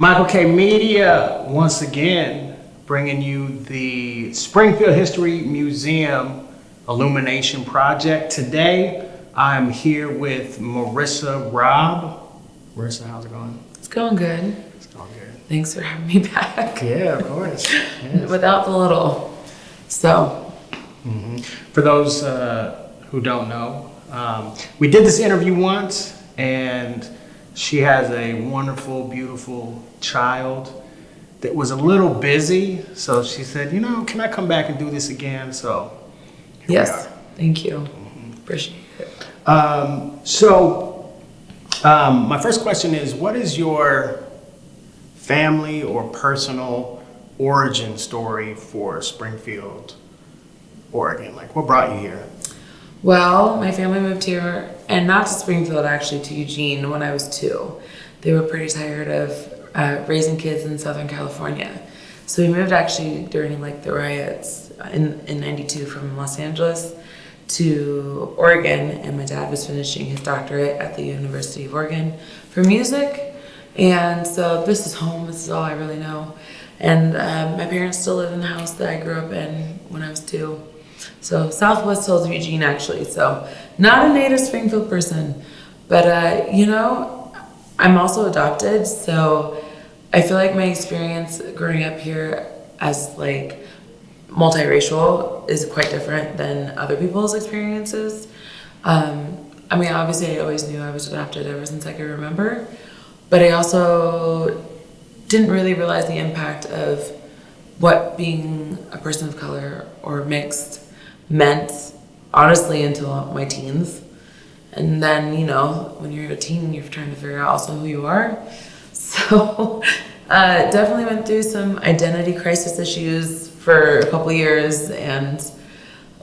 Michael K. Media, once again, bringing you the Springfield History Museum Illumination Project. Today, I'm here with Marissa, Robb. Marissa, how's it going? It's going good. It's going good. Thanks for having me back. Yeah, of course. Yes. Without the little. So. For those who don't know, we did this interview once, and she has a wonderful, beautiful child that was a little busy. So she said, can I come back and do this again? So here we are. Thank you. Appreciate it. My first question is, what is your family or personal origin story for Springfield, Oregon? Like, what brought you here? Well, my family moved here, and not to Springfield, actually, to Eugene when I was 2. They were pretty tired of raising kids in Southern California. So we moved actually during the riots in 92 from Los Angeles to Oregon, and my dad was finishing his doctorate at the University of Oregon for music. And so this is home, this is all I really know. And my parents still live in the house that I grew up in when I was 2. So Southwest Hills of Eugene, actually. So not a native Springfield person, but I'm also adopted. So I feel like my experience growing up here as multiracial is quite different than other people's experiences. Obviously I always knew I was adopted ever since I could remember, but I also didn't really realize the impact of what being a person of color or mixed meant, honestly, until my teens. And then, when you're a teen, you're trying to figure out also who you are. So definitely went through some identity crisis issues for a couple years, and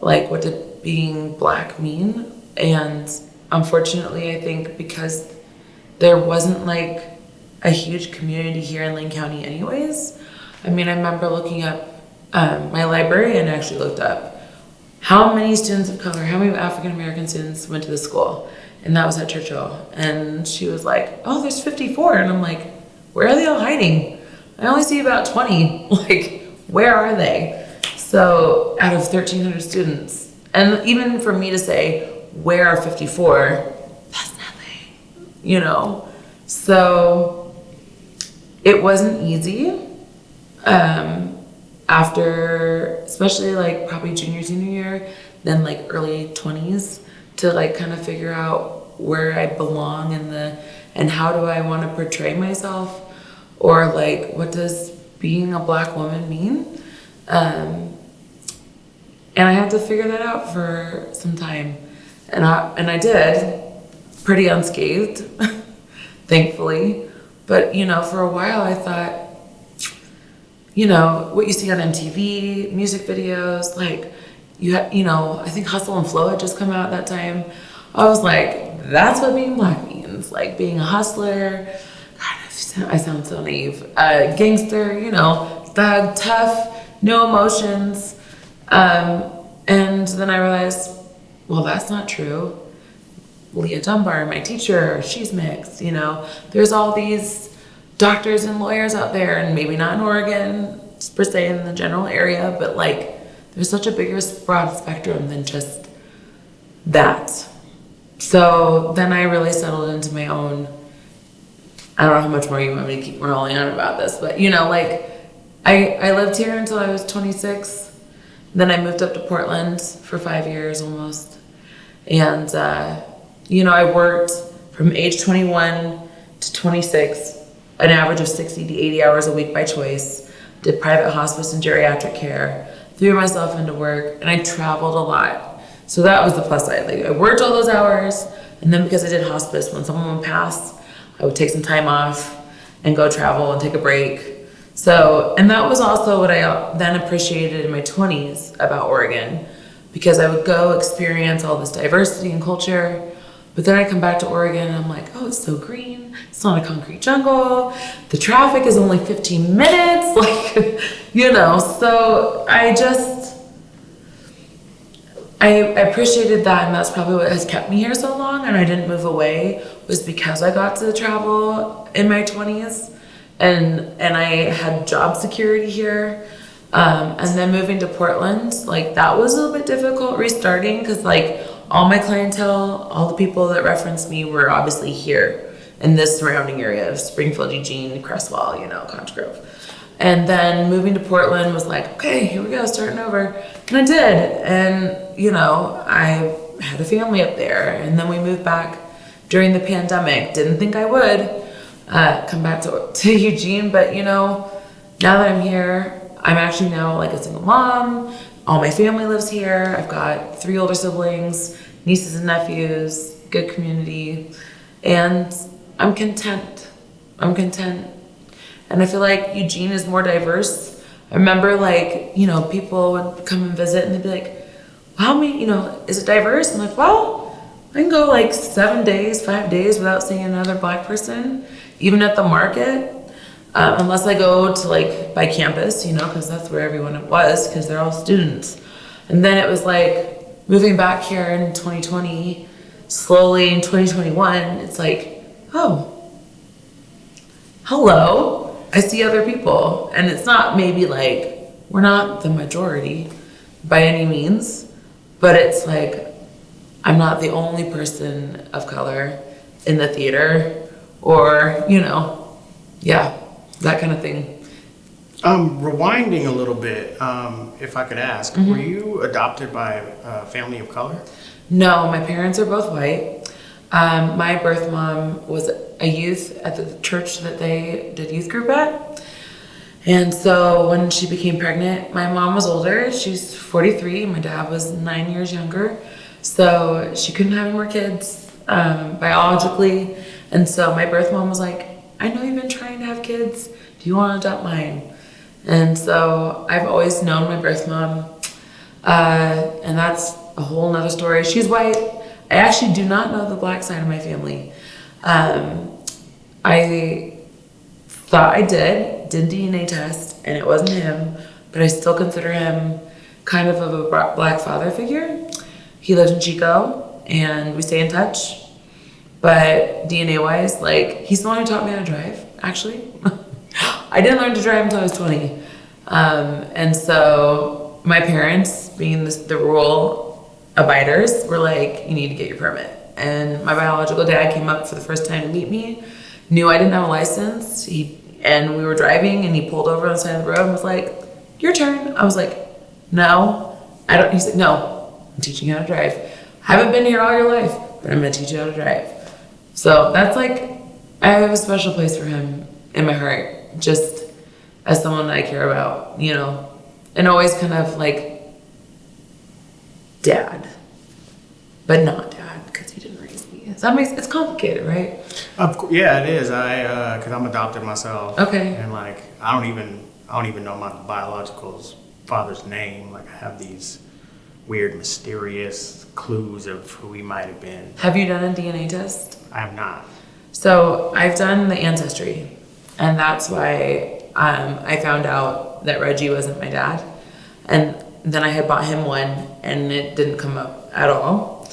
what did being Black mean? And unfortunately, I think because there wasn't a huge community here in Lane County anyways. I remember looking up, my librarian actually looked up how many students of color, how many African American students went to the school, and that was at Churchill. And she was like, oh, there's 54. And I'm like, where are they all hiding? I only see about 20. Where are they? So out of 1,300 students, and even for me to say, where are 54? That's nothing, So it wasn't easy. After, especially probably junior, senior year, then early 20s, to kind of figure out where I belong and how do I want to portray myself, or what does being a Black woman mean? And I had to figure that out for some time, and I did, pretty unscathed, thankfully. But for a while I thought, what you see on MTV, music videos, I think Hustle and Flow had just come out at that time. I was like, that's what being Black means, being a hustler. God, I sound so naive. Gangster, thug, tough, no emotions. And then I realized, well, that's not true. Leah Dunbar, my teacher, she's mixed, There's all these doctors and lawyers out there, and maybe not in Oregon per se, in the general area, but there's such a bigger broad spectrum than just that. So then I really settled into my own, I don't know how much more you want me to keep rolling on about this, but I lived here until I was 26. Then I moved up to Portland for 5 years almost. And I worked from age 21 to 26, an average of 60 to 80 hours a week by choice, did private hospice and geriatric care, threw myself into work, and I traveled a lot. So that was the plus side. I worked all those hours, and then because I did hospice, when someone would pass, I would take some time off and go travel and take a break. So, and that was also what I then appreciated in my 20s about Oregon, because I would go experience all this diversity and culture. But then I come back to Oregon and I'm like, oh, it's so green. It's not a concrete jungle. The traffic is only 15 minutes. So I appreciated that. And that's probably what has kept me here so long. And I didn't move away, was because I got to travel in my 20s. and I had job security here. And then moving to Portland, like that was a little bit difficult restarting because like all my clientele, all the people that referenced me were obviously here in this surrounding area of Springfield, Eugene, Crestwell, Cottage Grove. And then moving to Portland was like, okay, here we go, starting over. And I did. And, I had a family up there. And then we moved back during the pandemic. Didn't think I would come back to Eugene. But, now that I'm here, I'm actually now like a single mom. All my family lives here. I've got 3 older siblings, nieces and nephews, good community. And I'm content. And I feel like Eugene is more diverse. I remember people would come and visit and they'd be like, how many, is it diverse? I'm like, well, I can go like 7 days, 5 days without seeing another Black person, even at the market, unless I go to by campus, because that's where everyone was, because they're all students. And then it was like moving back here in 2020, slowly in 2021, it's like, oh, hello. I see other people, and it's not maybe we're not the majority by any means, but it's I'm not the only person of color in the theater or, that kind of thing. Rewinding a little bit, if I could ask, were you adopted by a family of color? No, my parents are both white. My birth mom was a youth at the church that they did youth group at. And so when she became pregnant, my mom was older. She's 43. My dad was 9 years younger. So she couldn't have any more kids biologically. And so my birth mom was like, I know you've been trying to have kids. Do you want to adopt mine? And so I've always known my birth mom. And that's a whole nother story. She's white. I actually do not know the Black side of my family. I thought I did DNA test, and it wasn't him, but I still consider him kind of a Black father figure. He lives in Chico, and we stay in touch. But DNA-wise, he's the one who taught me how to drive, actually. I didn't learn to drive until I was 20. And so my parents, being the rule abiders, were like, you need to get your permit. And my biological dad came up for the first time to meet me, knew I didn't have a license, and we were driving, and he pulled over on the side of the road and was like, your turn. I was like, no, I don't. He's like, no, I'm teaching you how to drive. Haven't been here all your life, but I'm gonna teach you how to drive. So that's I have a special place for him in my heart, just as someone that I care about, and always kind of dad, but not dad, because he didn't raise me. So that it's complicated, right? Yeah, it is. Because I'm adopted myself. Okay. And I don't even know my biological father's name. I have these weird, mysterious clues of who he might have been. Have you done a DNA test? I have not. So I've done the ancestry, and that's why I found out that Reggie wasn't my dad. And then I had bought him one, and it didn't come up at all.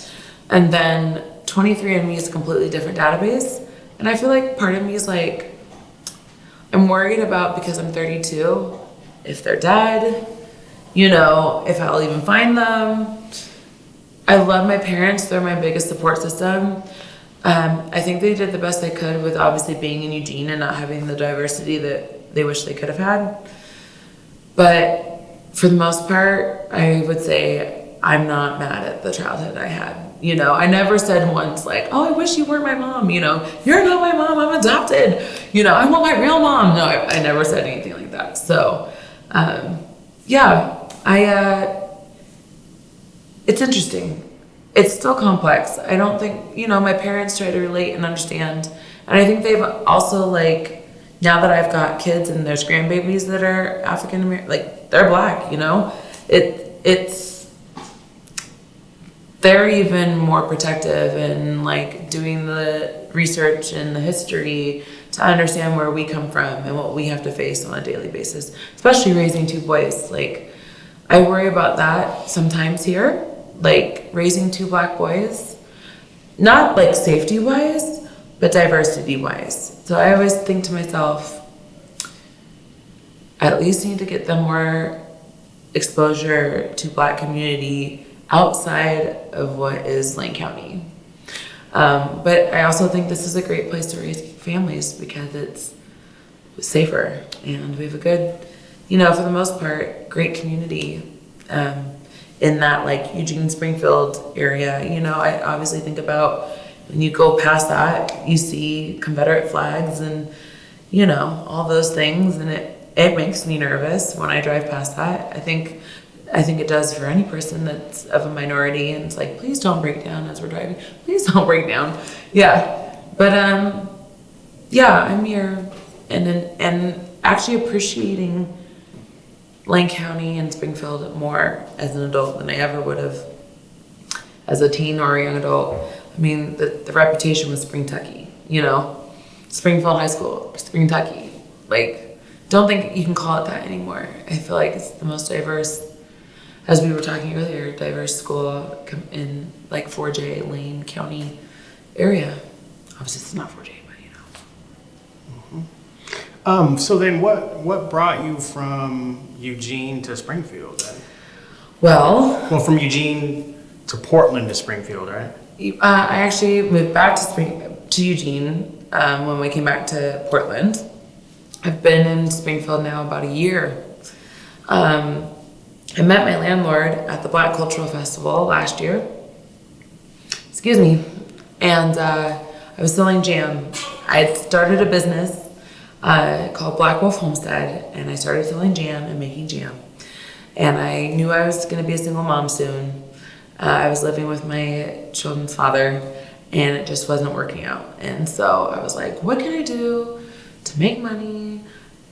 And then 23andMe is a completely different database. And I feel like part of me is I'm worried about, because I'm 32, if they're dead, if I'll even find them. I love my parents. They're my biggest support system. I think they did the best they could with obviously being in Eugene and not having the diversity that they wish they could have had. But for the most part, I would say I'm not mad at the childhood I had. I never said once oh, I wish you weren't my mom. You're not my mom. I'm adopted. I want my real mom. No, I never said anything like that. So, it's interesting. It's still complex. I don't think, my parents try to relate and understand. And I think they've also now that I've got kids and there's grandbabies that are African American, they're Black, they're even more protective and doing the research and the history to understand where we come from and what we have to face on a daily basis, especially raising 2 boys. I worry about that sometimes here, raising 2 Black boys, not safety wise, but diversity wise. So I always think to myself, at least need to get them more exposure to Black community outside of what is Lane County. But I also think this is a great place to raise families because it's safer and we have a good, for the most part, great community in that like Eugene, Springfield area. I obviously think about when you go past that, you see Confederate flags and, all those things. And it makes me nervous when I drive past that. I think it does for any person that's of a minority, and it's like, please don't break down as we're driving. Please don't break down. Yeah. But I'm here and actually appreciating Lane County and Springfield more as an adult than I ever would have as a teen or a young adult. I mean, the reputation was Springtucky, Springfield High School, Springtucky. Like, don't think you can call it that anymore. I feel like it's the most diverse, as we were talking earlier, diverse school in like 4J, Lane County area. Obviously, it's not 4J, but So then what brought you from Eugene to Springfield then? Well, from Eugene to Portland to Springfield, right? I actually moved back to Eugene when we came back to Portland. I've been in Springfield now about a year. I met my landlord at the Black Cultural Festival last year. Excuse me. And I was selling jam. I had started a business called Black Wolf Homestead, and I started selling jam and making jam. And I knew I was going to be a single mom soon. I was living with my children's father, and it just wasn't working out. And so I was like, what can I do to make money?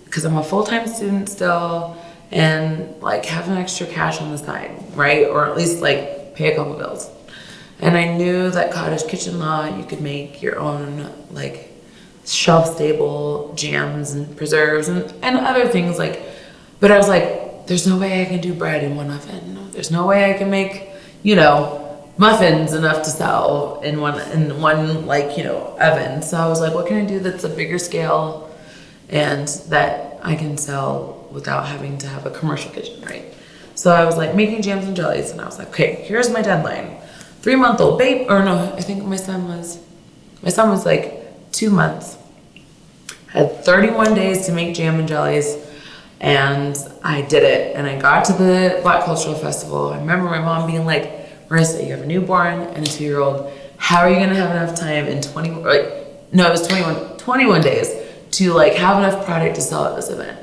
Because I'm a full-time student still, and like have an extra cash on the side, right? Or at least like pay a couple bills. And I knew that Cottage Kitchen Law, you could make your own like shelf-stable jams and preserves and other things but I was like, there's no way I can do bread in one oven. There's no way I can make, muffins enough to sell in one oven. So I was like, what can I do that's a bigger scale and that I can sell without having to have a commercial kitchen, right? So I was like making jams and jellies, and I was like, okay, here's my deadline. 3-month-old babe, or no, I think my son was like 2 months. Had 31 days to make jam and jellies, and I did it. And I got to the Black Cultural Festival. I remember my mom being like, Marissa, you have a newborn and a 2-year-old. How are you gonna have enough time in 21 days to like have enough product to sell at this event?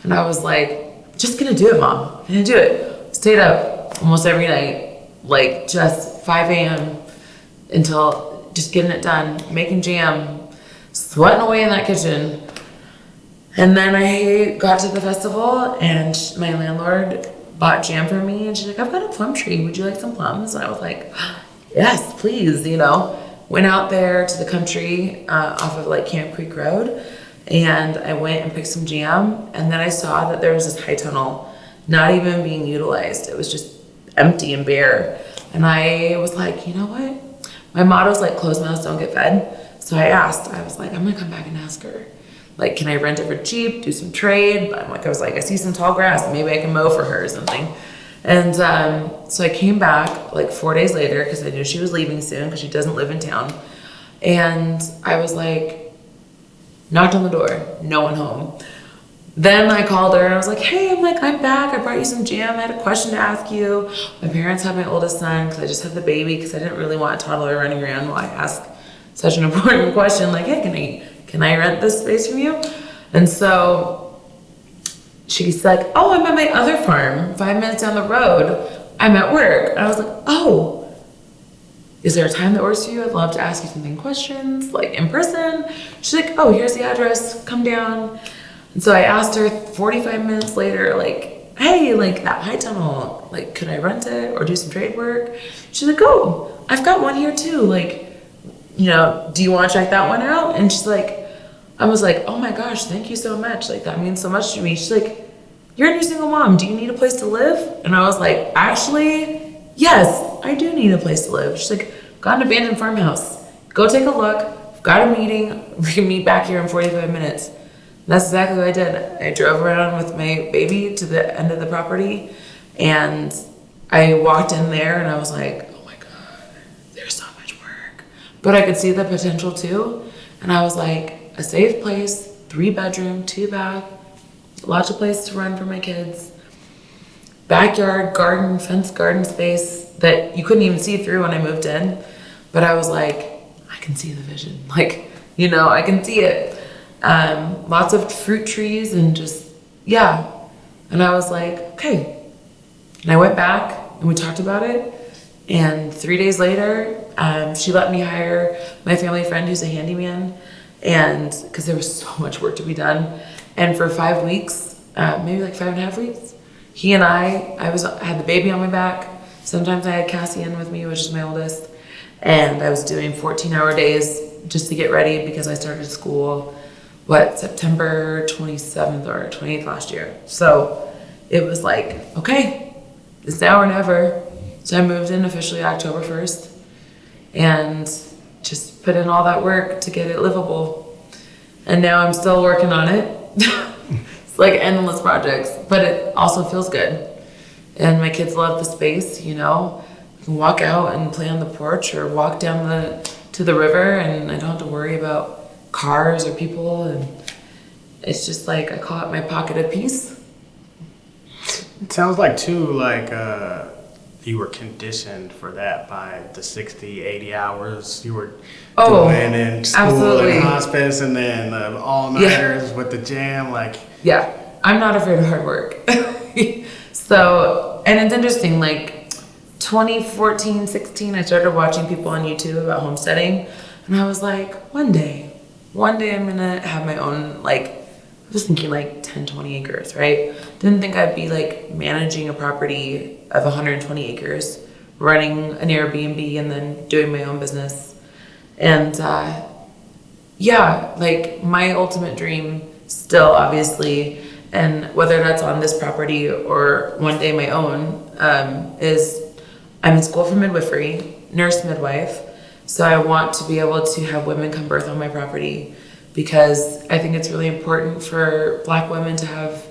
And I was like, just gonna do it, Mom. I'm gonna do it. Stayed up almost every night, like just 5 a.m. until just getting it done, making jam, sweating away in that kitchen. And then I got to the festival, and my landlord bought jam for me, and she's like, I've got a plum tree. Would you like some plums? And I was like, yes, please, Went out there to the country off of like Camp Creek Road, and I went and picked some jam, and then I saw that there was this high tunnel not even being utilized. It was just empty and bare. And I was like, you know what? My motto is like, closed mouths don't get fed. So I was like, I'm gonna come back and ask her. Like, can I rent it for cheap, do some trade? I was like, I see some tall grass, maybe I can mow for her or something. And so I came back like 4 days later because I knew she was leaving soon because she doesn't live in town. And I was like, knocked on the door, no one home. Then I called her and I was like, hey, I'm back. I brought you some jam. I had a question to ask you. My parents had my oldest son because I just had the baby because I didn't really want a toddler running around while I asked such an important question. Like, hey, can I rent this space from you? And so she's like, oh, I'm at my other farm 5 minutes down the road. I'm at work. And I was like, oh, is there a time that works for you? I'd love to ask you some questions, like in person. She's like, oh, here's the address. Come down. And so I asked her 45 minutes later, like, hey, like that high tunnel, like, could I rent it or do some trade work? She's like, oh, I've got one here too. Like, do you want to check that one out? And she's like, I was like, oh my gosh, thank you so much. Like, that means so much to me. She's like, you're a new single mom. Do you need a place to live? And I was like, actually, yes, I do need a place to live. She's like, got an abandoned farmhouse. Go take a look. I've got a meeting. We can meet back here in 45 minutes. That's exactly what I did. I drove around with my baby to the end of the property, and I walked in there and I was like, oh my God, there's so much work. But I could see the potential too. And I was like, a safe place, 3-bedroom, 2-bath, lots of place to run for my kids, backyard, garden, fenced garden space that you couldn't even see through when I moved in. But I was like, I can see the vision. Like, you know, I can see it. Lots of fruit trees and just, yeah. And I was like, okay. And I went back and we talked about it. And 3 days later, she let me hire my family friend who's a handyman. And because there was so much work to be done. And for 5 weeks, maybe like 5.5 weeks, he and I had the baby on my back. Sometimes I had Cassie in with me, which is my oldest. And I was doing 14-hour days just to get ready because I started school, September 27th or 28th last year. So it was like, okay, it's now or never. So I moved in officially October 1st and just put in all that work to get it livable. And now I'm still working on it. It's like endless projects, but it also feels good. And my kids love the space, you know. I can walk out and play on the porch or walk down to the river, and I don't have to worry about cars or people. And it's just like, I call it my pocket of peace. It sounds like too, like you were conditioned for that by the 60, 80 hours you were doing in school absolutely. and hospice, and then all-nighters with the jam, like. Yeah, I'm not afraid of hard work. So, and it's interesting, like 2014, 16, I started watching people on YouTube about homesteading, and I was like, one day I'm gonna have my own, like, I was thinking like 10, 20 acres, right? Didn't think I'd be like managing a property of 120 acres, running an Airbnb and then doing my own business. And yeah, like my ultimate dream still, obviously, and whether that's on this property or one day my own, is I'm in school for midwifery, nurse midwife. So I want to be able to have women come birth on my property because I think it's really important for Black women to have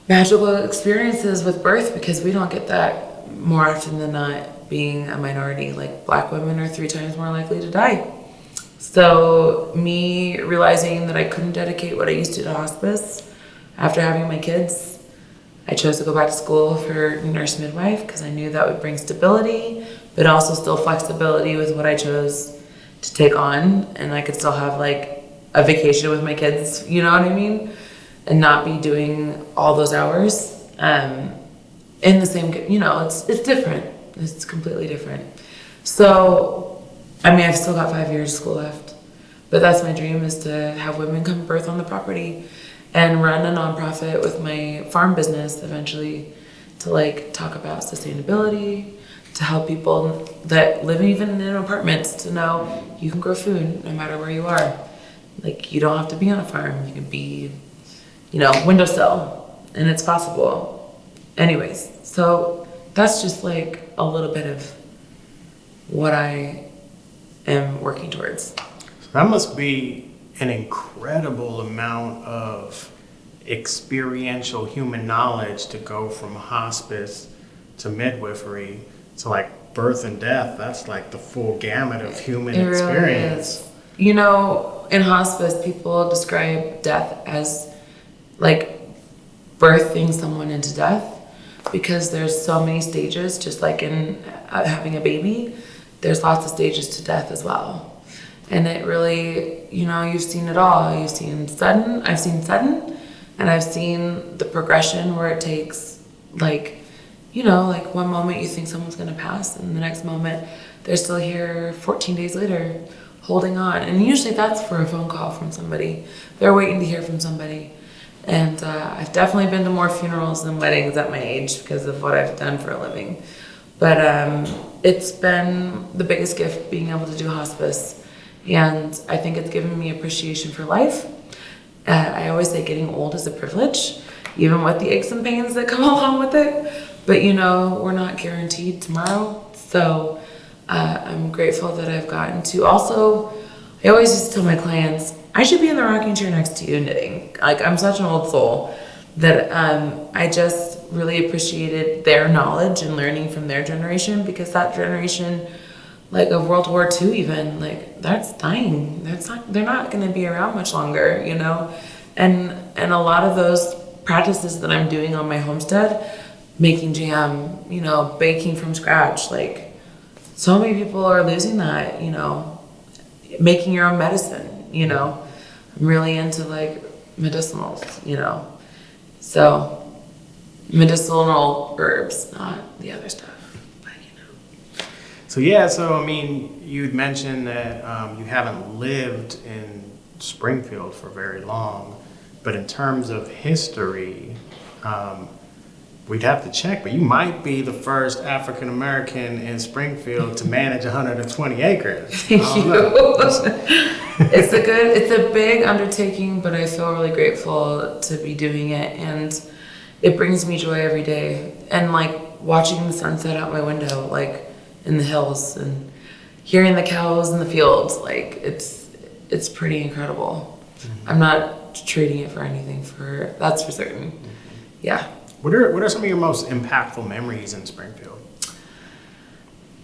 magical experiences with birth because we don't get that more often than not. Being a minority, like Black women are 3 times more likely to die. So me realizing that I couldn't dedicate what I used to hospice after having my kids, I chose to go back to school for nurse midwife because I knew that would bring stability, but also still flexibility with what I chose to take on. And I could still have like a vacation with my kids, you know what I mean? And not be doing all those hours in the same, you know, it's different. It's completely different. So, I mean, I've still got 5 years of school left, but that's my dream, is to have women come birth on the property and run a nonprofit with my farm business eventually to like talk about sustainability, to help people that live even in apartments to know you can grow food no matter where you are. Like, you don't have to be on a farm. You can be, you know, windowsill, and it's possible. Anyways, so that's just like a little bit of what I am working towards. That must be an incredible amount of experiential human knowledge to go from hospice to midwifery to like birth and death. That's like the full gamut of human experience. Really is. You know, in hospice, people describe death as like birthing someone into death because there's so many stages, just like in having a baby, there's lots of stages to death as well. And it really, you know, you've seen it all. I've seen sudden, and I've seen the progression where it takes like, you know, like one moment you think someone's gonna pass and the next moment they're still here 14 days later holding on. And usually that's for a phone call from somebody. They're waiting to hear from somebody. And I've definitely been to more funerals than weddings at my age because of what I've done for a living. But it's been the biggest gift being able to do hospice. And I think it's given me appreciation for life. I always say getting old is a privilege, even with the aches and pains that come along with it. But you know, we're not guaranteed tomorrow. So I'm grateful that I've gotten to also, I always used to tell my clients, I should be in the rocking chair next to you knitting. Like, I'm such an old soul that I just really appreciated their knowledge and learning from their generation, because that generation, like of World War II even, like that's dying. They're not gonna be around much longer, you know? And a lot of those practices that I'm doing on my homestead, making jam, you know, baking from scratch, like so many people are losing that, you know, making your own medicine, you know. I'm really into like medicinals, you know. So medicinal herbs, not the other stuff, but you know. So yeah, so I mean, you'd mentioned that you haven't lived in Springfield for very long, but in terms of history, we'd have to check, but you might be the first African American in Springfield to manage 120 acres. Thank you. It's a big undertaking, but I feel really grateful to be doing it, and it brings me joy every day. And like watching the sunset out my window, like in the hills, and hearing the cows in the fields, like it's pretty incredible. Mm-hmm. I'm not trading it for anything, that's for certain. Mm-hmm. Yeah. What are some of your most impactful memories in Springfield?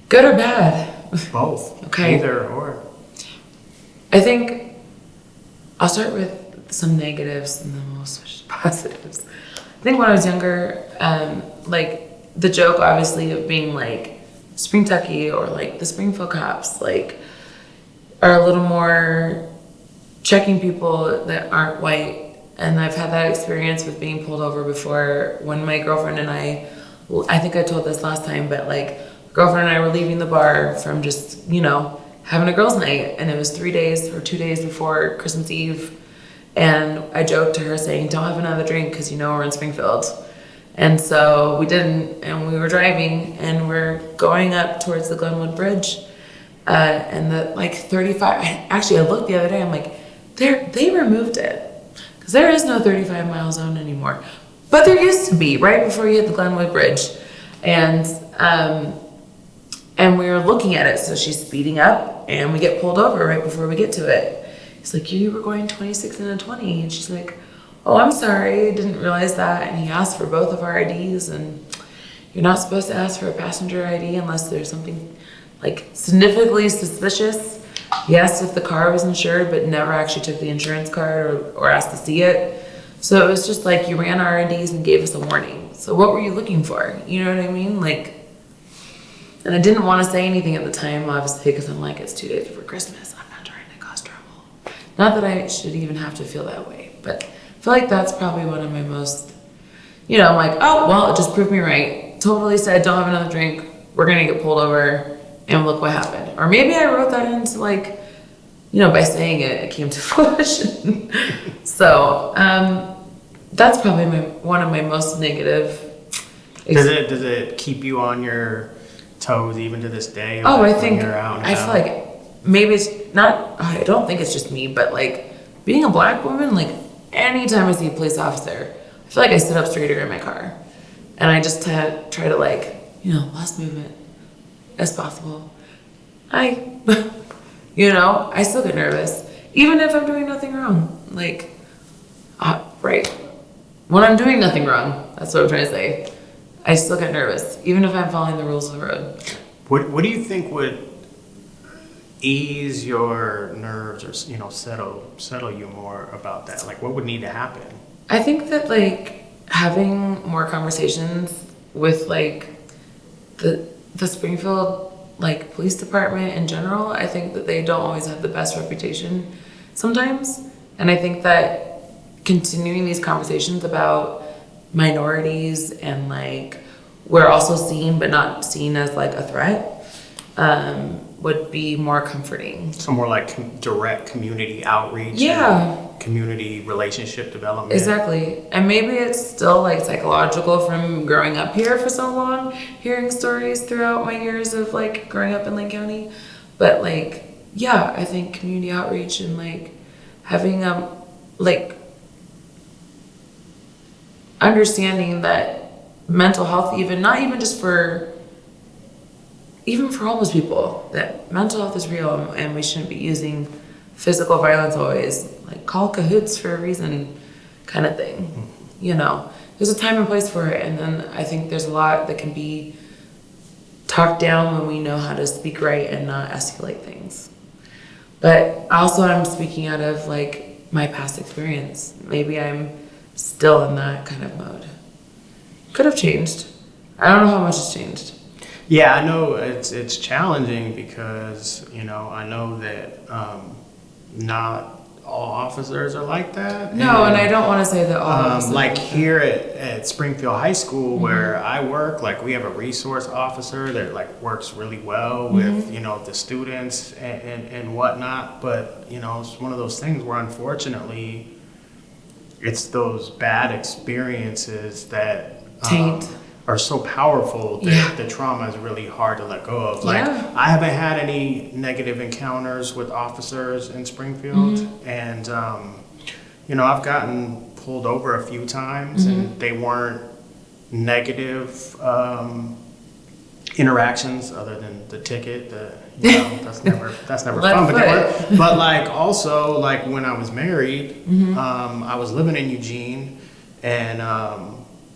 Good or bad? Both. Okay. Either or. I think I'll start with some negatives and then we'll switch to positives. I think when I was younger, like the joke obviously of being like Spring Tucky or like the Springfield cops, like are a little more checking people that aren't white. And I've had that experience with being pulled over before when my girlfriend and I think I told this last time, but like girlfriend and I were leaving the bar from just, you know, having a girls' night, and it was 2 days before Christmas Eve. And I joked to her saying, don't have another drink because you know we're in Springfield. And so we didn't, and we were driving and we're going up towards the Glenwood Bridge. And the like 35, actually I looked the other day, I'm like, they removed it. Because there is no 35 mile zone anymore. But there used to be, right before you hit the Glenwood Bridge. And we were looking at it, so she's speeding up, and we get pulled over right before we get to it. He's like, you were going 26 and a 20. And she's like, oh, I'm sorry, I didn't realize that. And he asked for both of our IDs, and you're not supposed to ask for a passenger ID unless there's something like significantly suspicious. He asked if the car was insured, but never actually took the insurance card or asked to see it. So it was just like, you ran our IDs and gave us a warning. So what were you looking for? You know what I mean? Like, and I didn't want to say anything at the time, obviously, because I'm like, it's 2 days before Christmas. I'm not trying to cause trouble. Not that I should even have to feel that way, but I feel like that's probably one of my most, you know, I'm like, oh, well, it just proved me right. Totally said, don't have another drink. We're going to get pulled over, and look what happened. Or maybe I wrote that into like, you know, by saying it, it came to fruition. So that's probably one of my most negative. Does it keep you on your toes even to this day? Oh, like I think, I feel like maybe it's not, I don't think it's just me, but like being a black woman, like anytime I see a police officer, I feel like I sit up straighter in my car. And I just try to like, you know, less movement as possible. You know, I still get nervous, even if I'm doing nothing wrong. Like, right. When I'm doing nothing wrong, that's what I'm trying to say. I still get nervous, even if I'm following the rules of the road. What do you think would ease your nerves, or you know, settle you more about that? Like, what would need to happen? I think that like having more conversations with like the Springfield like police department in general, I think that they don't always have the best reputation sometimes. And I think that continuing these conversations about minorities and like we're also seen but not seen as like a threat would be more comforting. So more like direct community outreach. Yeah. Community relationship development. Exactly. And maybe it's still like psychological from growing up here for so long, hearing stories throughout my years of like growing up in Lane County. But like, yeah, I think community outreach and like having like understanding that mental health, even not even just for homeless people, that mental health is real and we shouldn't be using physical violence always, like call cahoots for a reason kind of thing. You know, there's a time and place for it. And then I think there's a lot that can be talked down when we know how to speak right and not escalate things. But also I'm speaking out of like my past experience. Maybe I'm still in that kind of mode. Could have changed. I don't know how much has changed. Yeah, I know it's challenging because, you know, I know that not all officers are like that. No, and I don't want to say that all officers like here at Springfield High School where I work, like we have a resource officer that like works really well with, you know, the students and whatnot. But, you know, it's one of those things where unfortunately it's those bad experiences that taint. Are so powerful that the trauma is really hard to let go of. Like I haven't had any negative encounters with officers in Springfield, and you know, I've gotten pulled over a few times, and they weren't negative interactions other than the ticket. You know, that's never fun. But like also like when I was married, I was living in Eugene, and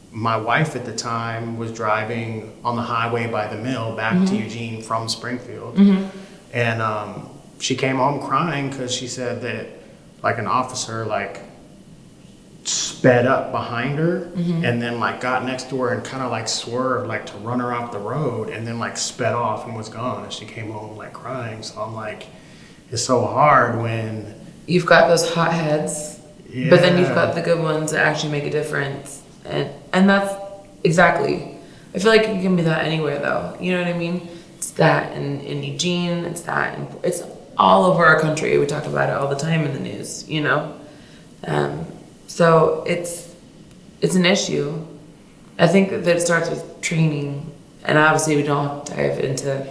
my wife at the time was driving on the highway by the mill back to Eugene from Springfield. And she came home crying because she said that like an officer like sped up behind her and then like got next to her and kind of like swerved like to run her off the road and then like sped off and was gone. And she came home like crying. So I'm like, it's so hard when you've got those hot heads, but then you've got the good ones that actually make a difference. And that's exactly, I feel like it can be that anywhere though. You know what I mean? It's that in Eugene, it's all over our country. We talk about it all the time in the news, you know? So it's an issue. I think that it starts with training, and obviously we don't dive into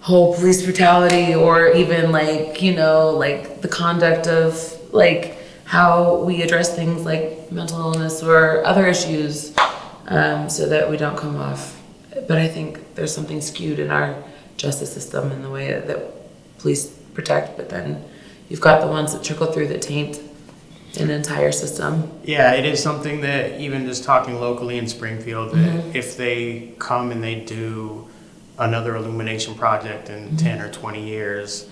whole police brutality or even like, you know, like the conduct of like how we address things like mental illness or other issues, so that we don't come off. But I think there's something skewed in our justice system in the way that police protect, but then you've got the ones that trickle through that taint an entire system. Yeah, it is something that even just talking locally in Springfield, that if they come and they do another illumination project in 10 or 20 years,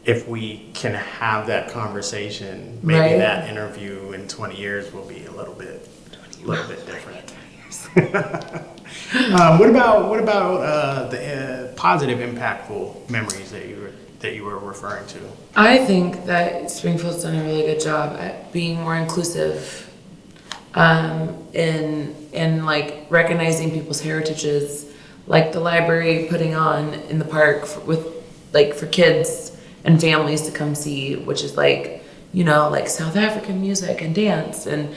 if we can have that conversation, maybe that interview in 20 years will be a little bit different. What about the positive, impactful memories that you were referring to? I think that Springfield's done a really good job at being more inclusive, in like recognizing people's heritages, like the library putting on in the park for kids and families to come see, which is like, you know, like South African music and dance and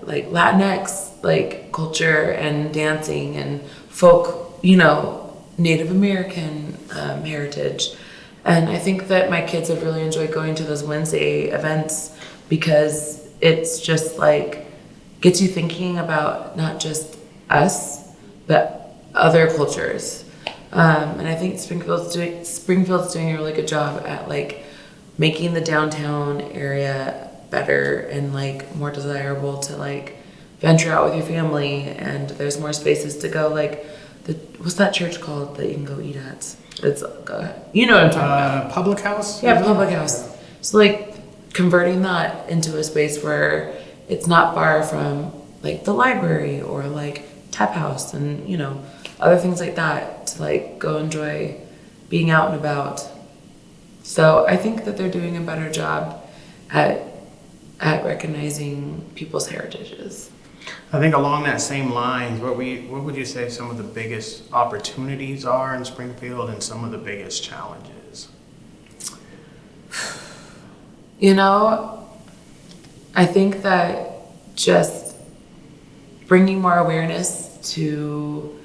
like Latinx like culture and dancing and folk, you know, Native American heritage. And I think that my kids have really enjoyed going to those Wednesday events because it's just like gets you thinking about not just us, but other cultures. And I think Springfield's doing a really good job at like making the downtown area better and like more desirable to like venture out with your family, and there's more spaces to go. Like what's that church called that you can go eat at? It's you know what I'm talking about. Public House? Yeah, Public House. So like converting that into a space where it's not far from like the library or like Tap House and, you know, other things like that to like go enjoy being out and about. So I think that they're doing a better job at recognizing people's heritages. I think along that same lines, what would you say some of the biggest opportunities are in Springfield and some of the biggest challenges? You know, I think that just bringing more awareness to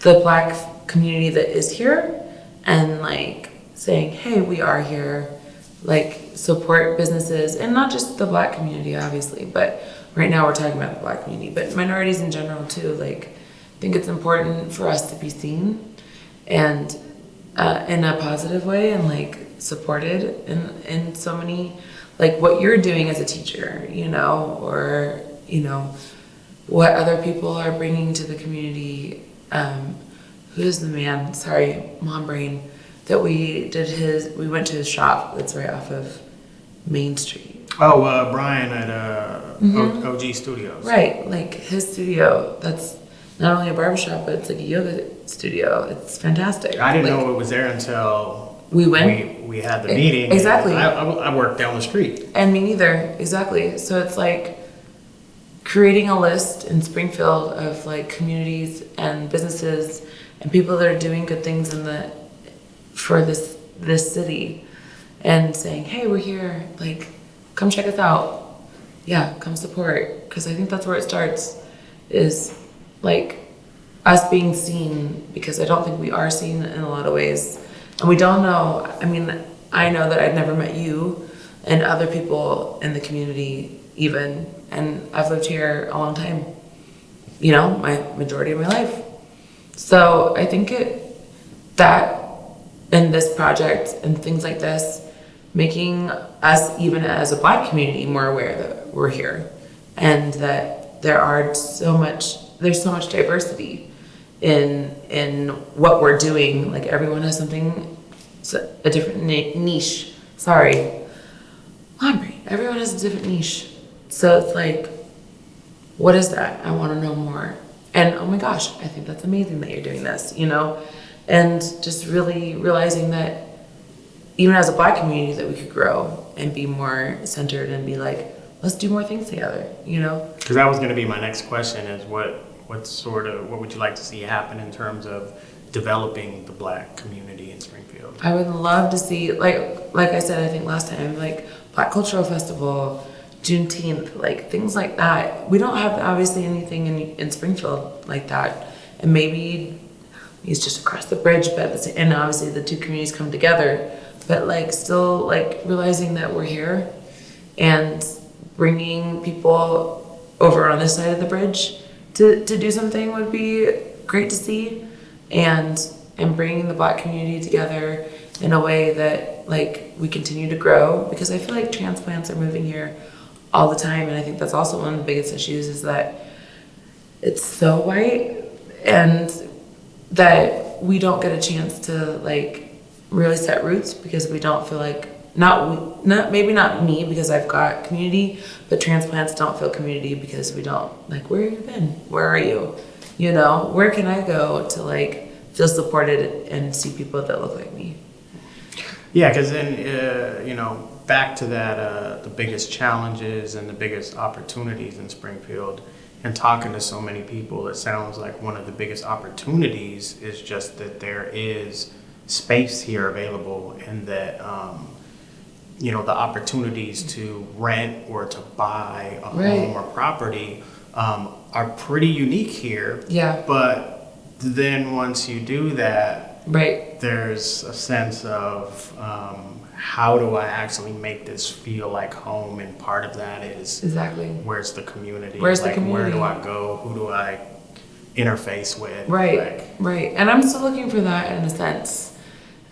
the Black community that is here and like saying, hey, we are here, like support businesses, and not just the Black community, obviously, but right now we're talking about the Black community, but minorities in general too. Like, I think it's important for us to be seen and in a positive way and like supported in so many, like what you're doing as a teacher, you know, or, you know, what other people are bringing to the community. Who's the man? Sorry, mom brain. That we went to his shop that's right off of Main Street. Oh, Brian at OG Studios. Right, like his studio. That's not only a barbershop, but it's like a yoga studio. It's fantastic. I didn't like, know it was there until we went. We had the meeting. Exactly. I worked down the street. And me neither. Exactly. So it's like creating a list in Springfield of like communities and businesses and people that are doing good things for this city, and saying, hey, we're here, like come check us out, yeah, come support, because I think that's where it starts, is like us being seen, because I don't think we are seen in a lot of ways, and we don't know. I mean, I know that I'd never met you and other people in the community even, and I've lived here a long time, you know, my majority of my life. So I think that in this project and things like this, making us, even as a Black community, more aware that we're here and that there's so much diversity in what we're doing. Like everyone has something, a different niche. Sorry, laundry. Everyone has a different niche. So it's like, what is that? I want to know more. And oh my gosh, I think that's amazing that you're doing this, you know? And just really realizing that even as a Black community that we could grow and be more centered and be like, let's do more things together, you know? Because that was going to be my next question, is what would you like to see happen in terms of developing the Black community in Springfield? I would love to see, like I said, I think last time, like Black Cultural Festival, Juneteenth, like things like that. We don't have obviously anything in Springfield like that. And maybe it's just across the bridge, and obviously the two communities come together, but like still like realizing that we're here and bringing people over on this side of the bridge to do something would be great to see, and bringing the Black community together in a way that like we continue to grow, because I feel like transplants are moving here all the time, and I think that's also one of the biggest issues, is that it's so white and that we don't get a chance to like really set roots, because we don't feel like maybe not me, because I've got community, but transplants don't feel community because we don't, like, where have you been? Where are you? You know, where can I go to like feel supported and see people that look like me? Yeah, because then, you know, back to that, the biggest challenges and the biggest opportunities in Springfield, and talking to so many people, it sounds like one of the biggest opportunities is just that there is space here available, and that, you know, the opportunities to rent or to buy a home or property are pretty unique here. Yeah. But then once you do that, there's a sense of how do I actually make this feel like home? And part of that is where's the community? Where do I go? Who do I interface with? Right. And I'm still looking for that in a sense.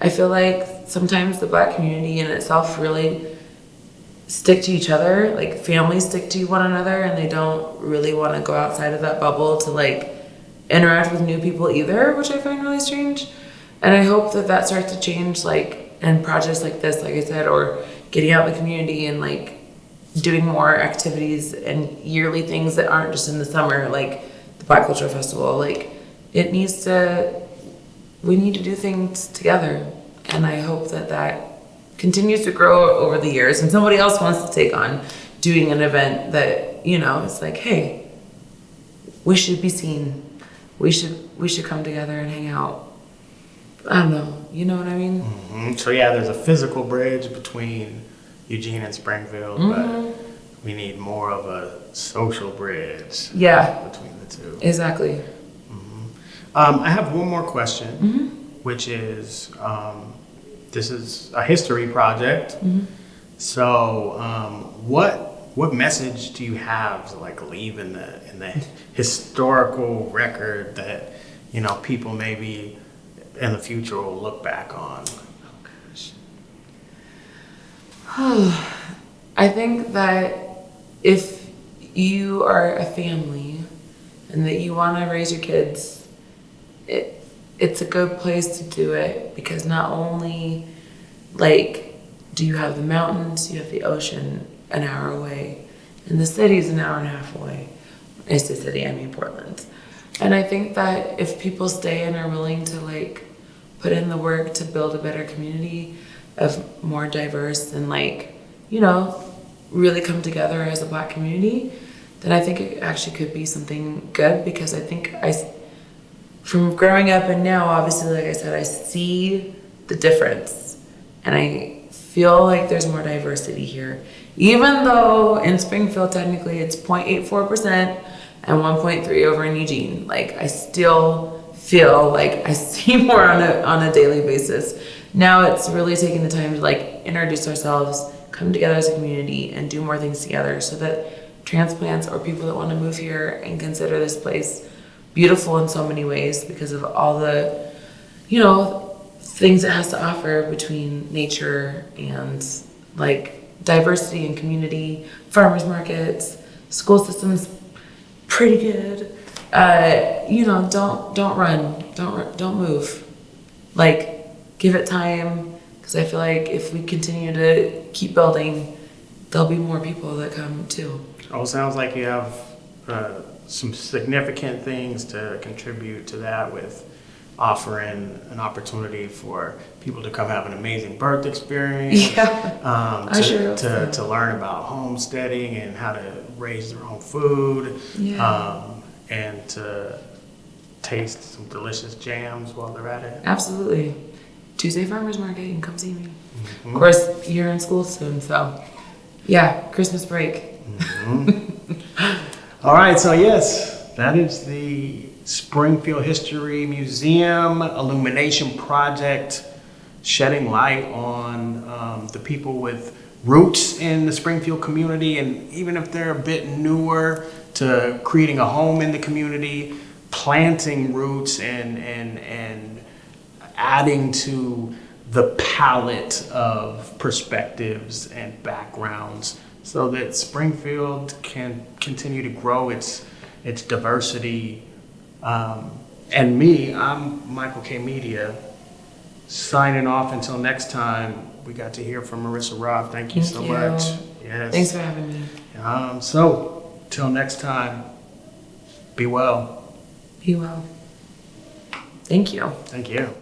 I feel like sometimes the Black community in itself really stick to each other, like families stick to one another, and they don't really want to go outside of that bubble to like interact with new people either, which I find really strange. And I hope that starts to change, like, in projects like this, like I said, or getting out in the community and like doing more activities and yearly things that aren't just in the summer, like the Black Cultural Festival. Like, we need to do things together, and I hope that continues to grow over the years, and somebody else wants to take on doing an event that, you know, it's like, hey, we should be seen, we should come together and hang out. I don't know, you know what I mean? Mm-hmm. So yeah, there's a physical bridge between Eugene and Springfield, but we need more of a social bridge between the two. Exactly. I have one more question, which is, this is a history project. So what message do you have to like leave in the historical record that, you know, people maybe in the future will look back on? I think that if you are a family and that you want to raise your kids, it's a good place to do it, because not only like do you have the mountains, you have the ocean an hour away, and the city's an hour and a half away. It's the city, I mean Portland. And I think that if people stay and are willing to like put in the work to build a better community of more diverse and like, you know, really come together as a Black community, then I think it actually could be something good. Because I think from growing up and now, obviously, like I said, I see the difference, and I feel like there's more diversity here. Even though in Springfield, technically it's 0.84% and 1.3 over in Eugene, like I still feel like I see more on a daily basis. Now it's really taking the time to like introduce ourselves, come together as a community, and do more things together, so that transplants or people that want to move here and consider this place beautiful in so many ways because of all the, you know, things it has to offer between nature and like diversity and community, farmers markets, school systems, pretty good. You know, don't run, don't move. Like, give it time, because I feel like if we continue to keep building, there'll be more people that come too. Oh, sounds like you have some significant things to contribute to that, with offering an opportunity for people to come have an amazing birth experience. Yeah, to learn about homesteading and how to raise their own food. Yeah. And to taste some delicious jams while they're at it. Absolutely. Tuesday Farmers Market, you can come see me. Mm-hmm. Of course, you're in school soon, so yeah, Christmas break. Mm-hmm. All right, so yes, that is the Springfield History Museum Illumination Project, shedding light on the people with roots in the Springfield community, and even if they're a bit newer to creating a home in the community, planting roots and adding to the palette of perspectives and backgrounds, so that Springfield can continue to grow its diversity. And me, I'm Michael K. Media, signing off until next time. We got to hear from Marissa, Robb. Thank you so much. Yes. Thanks for having me. So, till next time, be well. Be well. Thank you. Thank you.